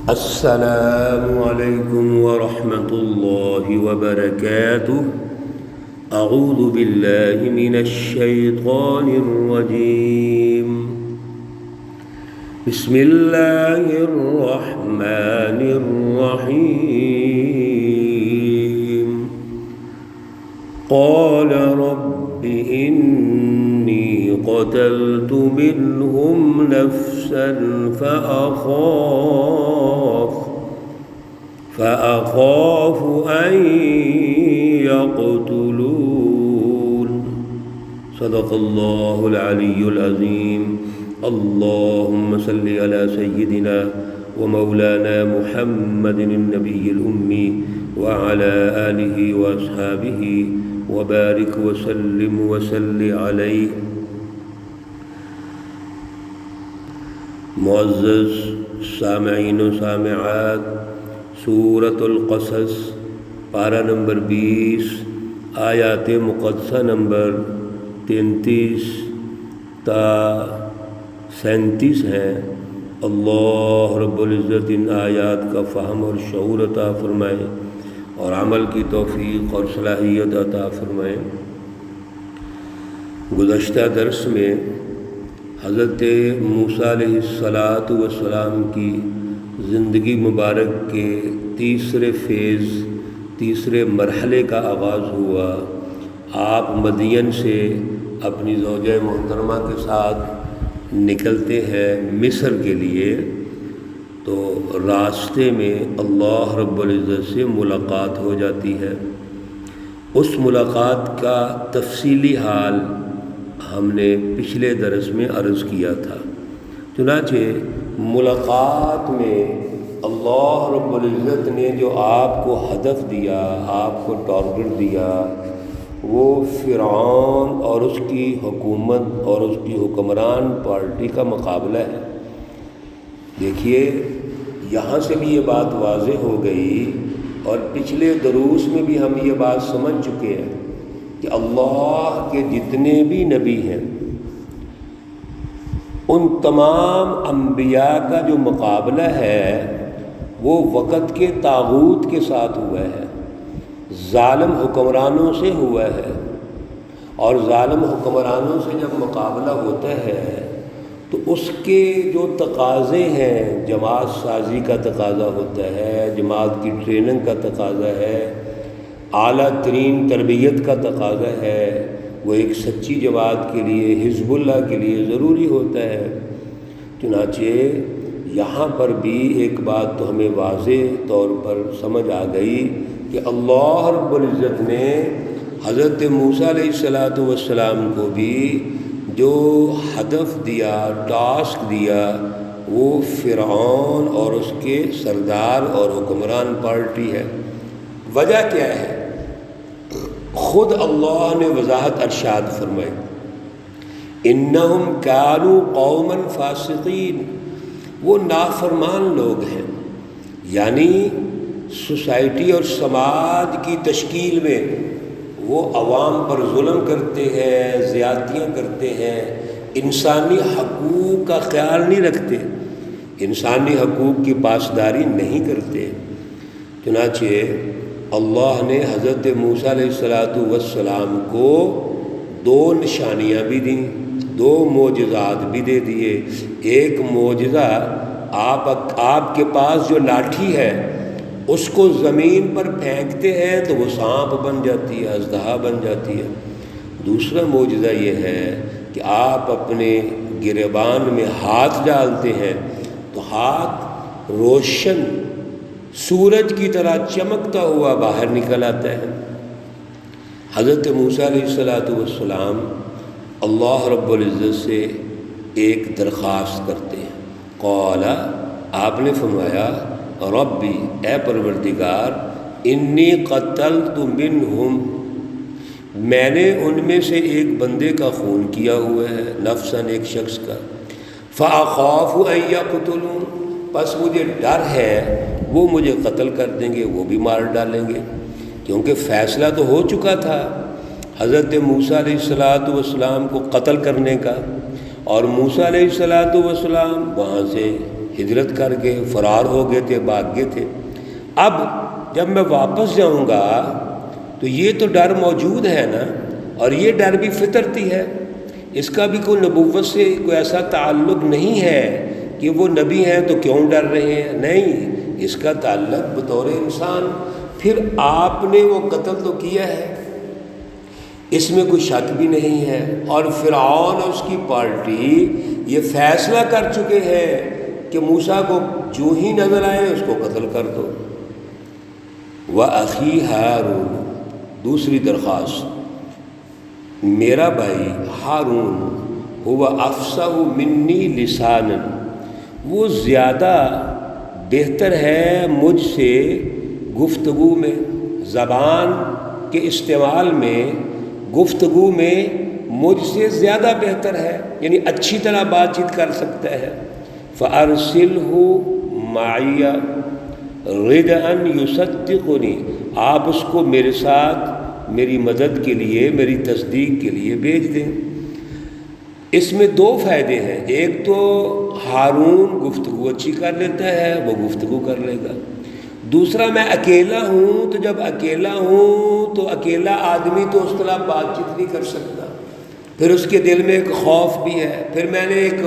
السلام علیکم ورحمۃ اللہ وبرکاتہ۔ اعوذ باللہ من الشیطان الرجیم، بسم اللہ الرحمن الرحیم۔ قال رب انی قتلت منهم نفسا فأخاف أن يقتلون۔ صدق اللہ العلی العظیم۔ اللہم صل علی سیدنا ومولانا محمد النبی الأمی وعلى آلہ واصحابہ وبارک وسلم وصل علیہ۔ معزز سامعین و سامعات، سورۃ القصص پارہ نمبر 20 آیات مقدسہ نمبر 33 تا 37 ہیں۔ اللہ رب العزت ان آیات کا فہم اور شعور عطا فرمائے اور عمل کی توفیق اور صلاحیت عطا فرمائے۔ گزشتہ درس میں حضرت موسیٰ علیہ السلام کی زندگی مبارک کے تیسرے مرحلے کا آغاز ہوا۔ آپ مدین سے اپنی زوجہ محترمہ کے ساتھ نکلتے ہیں مصر کے لیے، تو راستے میں اللہ رب العزت سے ملاقات ہو جاتی ہے۔ اس ملاقات کا تفصیلی حال ہم نے پچھلے درس میں عرض کیا تھا۔ چنانچہ ملاقات میں اللہ رب العزت نے جو آپ کو ہدف دیا، آپ کو ٹارگٹ دیا، وہ فرعون اور اس کی حکومت اور اس کی حکمران پارٹی کا مقابلہ ہے۔ دیکھیے، یہاں سے بھی یہ بات واضح ہو گئی اور پچھلے دروس میں بھی ہم یہ بات سمجھ چکے ہیں کہ اللہ کے جتنے بھی نبی ہیں، ان تمام انبیاء کا جو مقابلہ ہے وہ وقت کے طاغوت کے ساتھ ہوا ہے، ظالم حکمرانوں سے ہوا ہے۔ اور ظالم حکمرانوں سے جب مقابلہ ہوتا ہے تو اس کے جو تقاضے ہیں، جماعت سازی کا تقاضا ہوتا ہے، جماعت کی ٹریننگ کا تقاضا ہے، اعلیٰ ترین تربیت کا تقاضا ہے، وہ ایک سچی جماعت کے لیے، حزب اللہ کے لیے ضروری ہوتا ہے۔ چنانچہ یہاں پر بھی ایک بات تو ہمیں واضح طور پر سمجھ آ گئی کہ اللہ رب العزت نے حضرت موسیٰ علیہ السلام کو بھی جو ہدف دیا، ٹاسک دیا، وہ فرعون اور اس کے سردار اور حکمران پارٹی ہے۔ وجہ کیا ہے؟ خود اللہ نے وضاحت ارشاد فرمائی، انہم کانوا قوما فاسقین، وہ نافرمان لوگ ہیں۔ یعنی سوسائٹی اور سماج کی تشکیل میں وہ عوام پر ظلم کرتے ہیں، زیادتیاں کرتے ہیں، انسانی حقوق کا خیال نہیں رکھتے، انسانی حقوق کی پاسداری نہیں کرتے۔ چنانچہ اللہ نے حضرت موسیٰ علیہ السلام کو 2 نشانیاں بھی دیں، 2 معجزات بھی دے دیے۔ ایک معجزہ، آپ کے پاس جو لاٹھی ہے اس کو زمین پر پھینکتے ہیں تو وہ سانپ بن جاتی ہے، اژدہا بن جاتی ہے۔ دوسرا معجزہ یہ ہے کہ آپ اپنے گریبان میں ہاتھ ڈالتے ہیں تو ہاتھ روشن سورج کی طرح چمکتا ہوا باہر نکل آتا ہے۔ حضرت موسیٰ علیہ السلام اللہ رب العزت سے ایک درخواست کرتے ہیں۔ قال، آپ نے فرمایا، ربی، اے پروردگار، انی قتلت منہم، میں نے ان میں سے ایک بندے کا خون کیا ہوا ہے، نفساً، ایک شخص کا، فاخاف ان یقتلون، پس مجھے ڈر ہے وہ مجھے قتل کر دیں گے، وہ بھی مار ڈالیں گے، کیونکہ فیصلہ تو ہو چکا تھا حضرت موسیٰ علیہ السلام کو قتل کرنے کا، اور موسیٰ علیہ السلام وہاں سے ہجرت کر کے فرار ہو گئے تھے، بھاگ گئے تھے۔ اب جب میں واپس جاؤں گا تو یہ تو ڈر موجود ہے نا، اور یہ ڈر بھی فطرتی ہے، اس کا بھی کوئی نبوت سے کوئی ایسا تعلق نہیں ہے کہ وہ نبی ہیں تو کیوں ڈر رہے ہیں، نہیں، اس کا تعلق بطور انسان۔ پھر آپ نے وہ قتل تو کیا ہے، اس میں کوئی شک بھی نہیں ہے، اور فرعون اور اس کی پارٹی یہ فیصلہ کر چکے ہیں کہ موسیٰ کو جو ہی نظر آئے اس کو قتل کر دو۔ وَأَخِي ہارون، دوسری درخواست، میرا بھائی ہارون هو افصح منی لسانا، وہ زیادہ بہتر ہے مجھ سے گفتگو میں، زبان کے استعمال میں، گفتگو میں مجھ سے زیادہ بہتر ہے، یعنی اچھی طرح بات چیت کر سکتا ہے۔ فَأَرْسِلْهُ مَعِيَ رِدْءًا يُصَدِّقُنِي، آپ اس کو میرے ساتھ میری مدد کے لیے، میری تصدیق کے لیے بھیج دیں۔ اس میں دو فائدے ہیں، ایک تو ہارون گفتگو اچھی کر لیتا ہے، وہ گفتگو کر لے گا۔ دوسرا میں اکیلا ہوں، تو جب اکیلا ہوں تو اکیلا آدمی تو اس طرح بات چیت نہیں کر سکتا، پھر اس کے دل میں ایک خوف بھی ہے، پھر میں نے ایک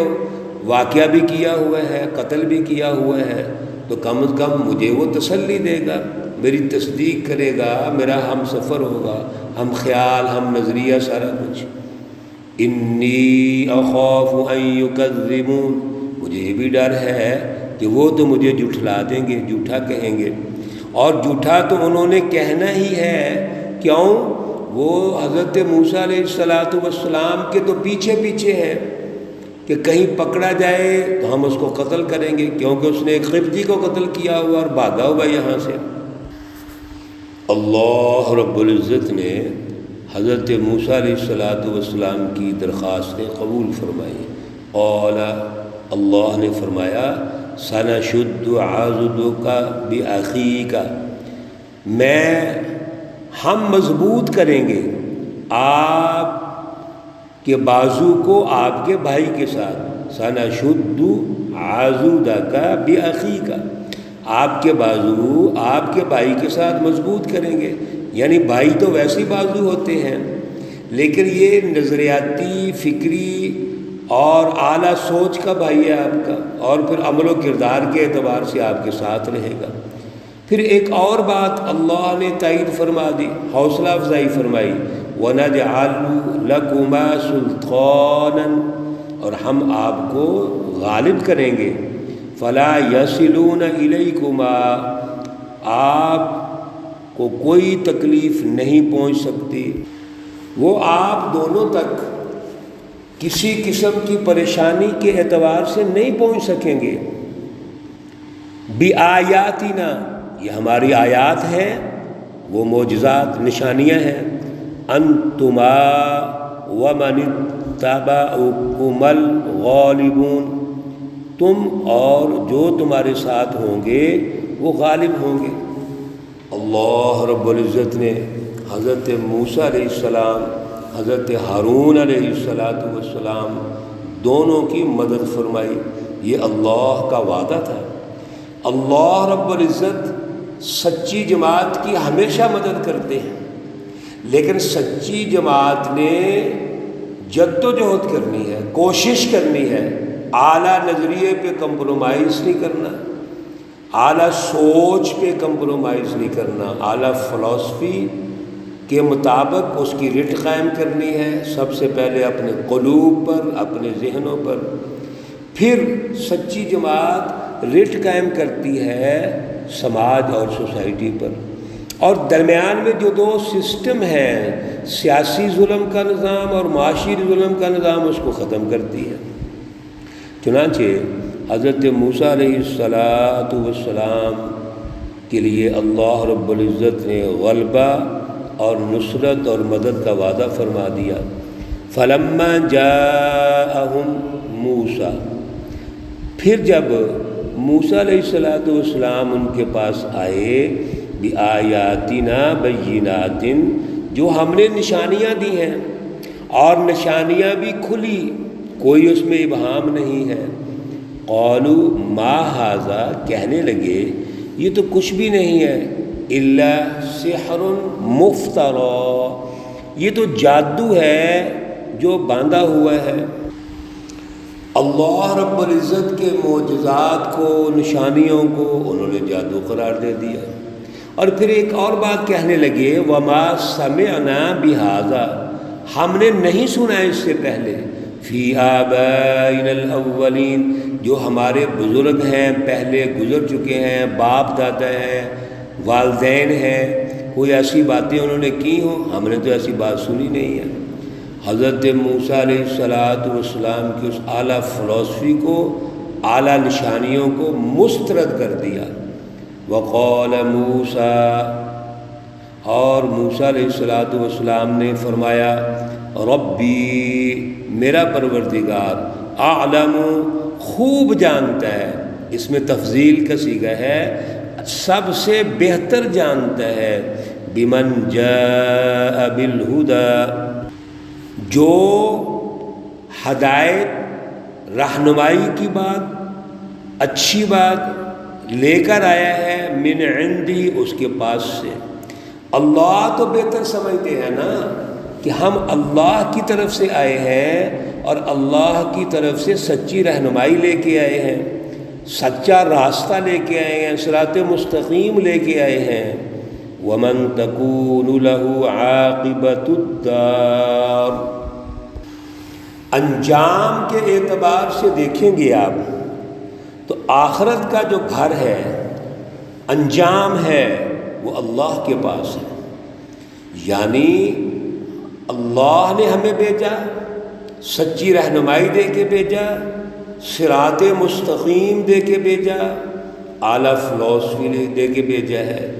واقعہ بھی کیا ہوا ہے، قتل بھی کیا ہوا ہے، تو کم از کم مجھے وہ تسلی دے گا، میری تصدیق کرے گا، میرا ہم سفر ہوگا، ہم خیال، ہم نظریہ، سارا کچھ۔ انی اخاف ان یکذبون، مجھے یہ بھی ڈر ہے کہ وہ تو مجھے جھٹلا دیں گے، جھوٹا کہیں گے، اور جھوٹا تو انہوں نے کہنا ہی ہے، کیوں؟ وہ حضرت موسیٰ علیہ السلام کے تو پیچھے پیچھے ہیں کہ کہیں پکڑا جائے تو ہم اس کو قتل کریں گے، کیونکہ اس نے ایک قبطی کو قتل کیا ہوا اور بھاگا ہوا یہاں سے۔ اللہ رب العزت نے حضرت موسیٰ علیہ السلام کی درخواستیں قبول فرمائی، اور اللہ نے فرمایا سَنَشُدُّ عَضُدَكَ بِأَخِيكَ، ہم مضبوط کریں گے آپ کے بازو کو آپ کے بھائی کے ساتھ، سَنَشُدُّ عَضُدَكَ بِأَخِيكَ، آپ کے بازو آپ کے بھائی کے ساتھ مضبوط کریں گے، یعنی بھائی تو ویسے بازو ہوتے ہیں، لیکن یہ نظریاتی، فکری اور اعلیٰ سوچ کا بھائی ہے آپ کا، اور پھر عمل و کردار کے اعتبار سے آپ کے ساتھ رہے گا۔ پھر ایک اور بات اللہ نے تائید فرما دی، حوصلہ افزائی فرمائی، وَنَجْعَلُ لَكُمَا سُلْطَانًا، اور ہم آپ کو غالب کریں گے، فَلَا يَصِلُونَ إِلَيْكُمَا، آپ کو کوئی تکلیف نہیں پہنچ سکتی، وہ آپ دونوں تک کسی قسم کی پریشانی کے اعتبار سے نہیں پہنچ سکیں گے۔ بِآیاتِنَا، یہ ہماری آیات ہیں، وہ معجزات، نشانیاں ہیں، أَنْتُمَا وَمَنِ اتَّبَعُكُمَ الْغَالِبُونَ، تم اور جو تمہارے ساتھ ہوں گے وہ غالب ہوں گے۔ اللہ رب العزت نے حضرت موسیٰ علیہ السلام، حضرت ہارون علیہ السلام دونوں کی مدد فرمائی، یہ اللہ کا وعدہ تھا۔ اللہ رب العزت سچی جماعت کی ہمیشہ مدد کرتے ہیں، لیکن سچی جماعت نے جد و جہد کرنی ہے، کوشش کرنی ہے، اعلیٰ نظریے پہ کمپرومائز نہیں کرنا، اعلیٰ سوچ پہ کمپرومائز نہیں کرنا، اعلیٰ فلسفی کے مطابق اس کی رٹ قائم کرنی ہے، سب سے پہلے اپنے قلوب پر، اپنے ذہنوں پر، پھر سچی جماعت رٹ قائم کرتی ہے سماج اور سوسائٹی پر، اور درمیان میں جو دو سسٹم ہیں، سیاسی ظلم کا نظام اور معاشی ظلم کا نظام، اس کو ختم کرتی ہے۔ چنانچہ حضرت موسیٰ علیہ السلام کے لیے اللہ رب العزت نے غلبہ اور نصرت اور مدد کا وعدہ فرما دیا۔ فَلَمَّا جَاءَهُمْ مُوسَىٰ، پھر جب موسیٰ علیہ السلام ان کے پاس آئے، بِآیاتِنَا بَيِّنَاتٍ، جو ہم نے نشانیاں دی ہیں، اور نشانیاں بھی کھلی، کوئی اس میں ابہام نہیں ہے، قالوا ما ھذا، کہنے لگے یہ تو کچھ بھی نہیں ہے، الا سحر مفترا، یہ تو جادو ہے جو باندھا ہوا ہے۔ اللہ رب العزت کے معجزات کو، نشانیوں کو انہوں نے جادو قرار دے دیا۔ اور پھر ایک اور بات کہنے لگے، وما سمعنا بہذا، ہم نے نہیں سنا اس سے پہلے، فی آبائنا الاولین، جو ہمارے بزرگ ہیں پہلے گزر چکے ہیں، باپ دادا ہیں، والدین ہیں، کوئی ایسی باتیں انہوں نے کی ہوں، ہم نے تو ایسی بات سنی نہیں ہے۔ حضرت موسیٰ علیہ السلام کی اس اعلیٰ فلسفی کو، اعلیٰ نشانیوں کو مسترد کر دیا۔ وقال موسیٰ، اور موسیٰ علیہ السلام نے فرمایا، ربی، میرا پروردگار، اعلم، خوب جانتا ہے، اس میں تفضیل کا صیغہ ہے، سب سے بہتر جانتا ہے، بمن جاء بالہدی، جو ہدایت، رہنمائی کی بات، اچھی بات لے کر آیا ہے، من عندی، اس کے پاس سے۔ اللہ تو بہتر سمجھتے ہیں نا کہ ہم اللہ کی طرف سے آئے ہیں اور اللہ کی طرف سے سچی رہنمائی لے کے آئے ہیں، سچا راستہ لے کے آئے ہیں، صراط مستقیم لے کے آئے ہیں۔ وَمَن تَكُونُ لَهُ عَاقِبَةُ الدَّارِ، انجام کے اعتبار سے دیکھیں گے آپ تو آخرت کا جو گھر ہے، انجام ہے، وہ اللہ کے پاس ہے۔ یعنی اللہ نے ہمیں بھیجا، سچی رہنمائی دے کے بھیجا، صراط مستقیم دے کے بھیجا، اعلیٰ فلسفی دے کے بھیجا ہے۔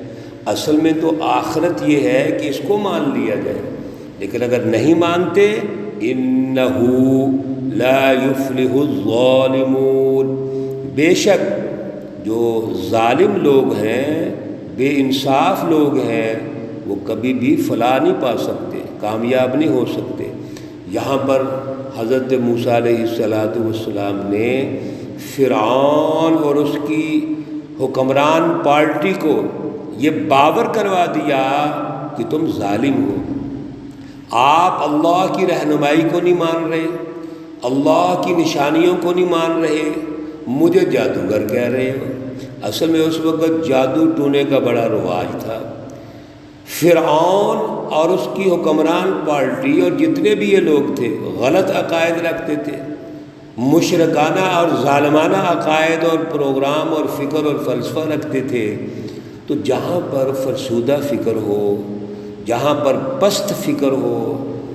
اصل میں تو آخرت یہ ہے کہ اس کو مان لیا جائے، لیکن اگر نہیں مانتے، اِنَّهُ لَا يُفْلِحُ الظَّالِمُونَ، بے شک جو ظالم لوگ ہیں، بے انصاف لوگ ہیں، وہ کبھی بھی فلاح نہیں پا سکتے، کامیاب نہیں ہو سکتے۔ یہاں پر حضرت موسیٰ علیہ السلام نے فرعون اور اس کی حکمران پارٹی کو یہ باور کروا دیا کہ تم ظالم ہو، آپ اللہ کی رہنمائی کو نہیں مان رہے، اللہ کی نشانیوں کو نہیں مان رہے، مجھے جادوگر کہہ رہے ہو۔ اصل میں اس وقت جادو ٹونے کا بڑا رواج تھا۔ فرعون اور اس کی حکمران پارٹی اور جتنے بھی یہ لوگ تھے غلط عقائد رکھتے تھے، مشرکانہ اور ظالمانہ عقائد اور پروگرام اور فکر اور فلسفہ رکھتے تھے۔ تو جہاں پر فرسودہ فکر ہو، جہاں پر پست فکر ہو،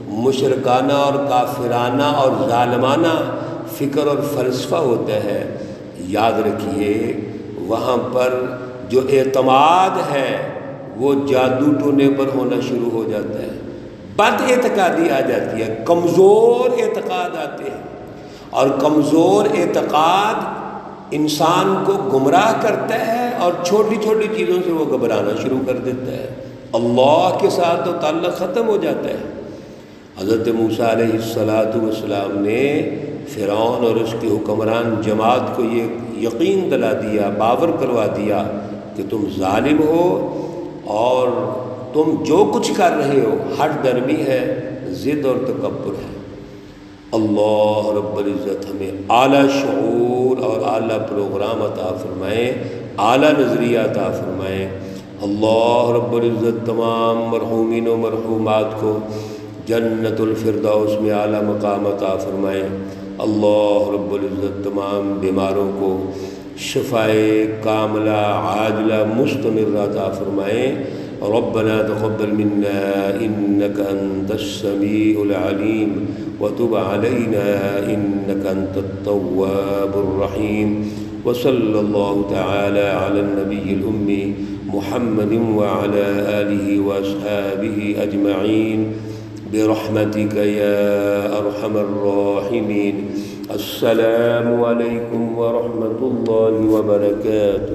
مشرکانہ اور کافرانہ اور ظالمانہ فکر اور فلسفہ ہوتا ہے، یاد رکھیے وہاں پر جو اعتماد ہے وہ جادو ٹونے پر ہونا شروع ہو جاتا ہے، بد اعتقادی آ جاتی ہے، کمزور اعتقاد آتے ہیں، اور کمزور اعتقاد انسان کو گمراہ کرتا ہے اور چھوٹی چھوٹی چیزوں سے وہ گھبرانا شروع کر دیتا ہے، اللہ کے ساتھ تو تعلق ختم ہو جاتا ہے۔ حضرت موسیٰ علیہ السلام نے فرعون اور اس کی حکمران جماعت کو یہ یقین دلا دیا، باور کروا دیا کہ تم ظالم ہو اور تم جو کچھ کر رہے ہو ہٹ درمی ہے، ضد اور تکبر ہے۔ اللہ رب العزت ہمیں اعلیٰ شعور اور اعلیٰ پروگرام عطا فرمائیں، اعلیٰ نظریہ عطا فرمائیں۔ اللہ رب العزت تمام مرحومین و مرحومات کو جنت الفردوس میں اعلیٰ مقام عطا فرمائیں۔ اللہ رب العزت تمام بیماروں کو شفائے کاملہ عاجلہ مستمرہ عطا فرمائیں۔ ربنا تقبل منا انك انت السميع العليم وتب علينا انك انت التواب الرحيم، وصلى الله تعالى على النبي الأمي محمد وعلى آله وأصحابه أجمعين برحمتك يا أرحم الراحمين۔ السلام عليكم ورحمة الله وبركاته۔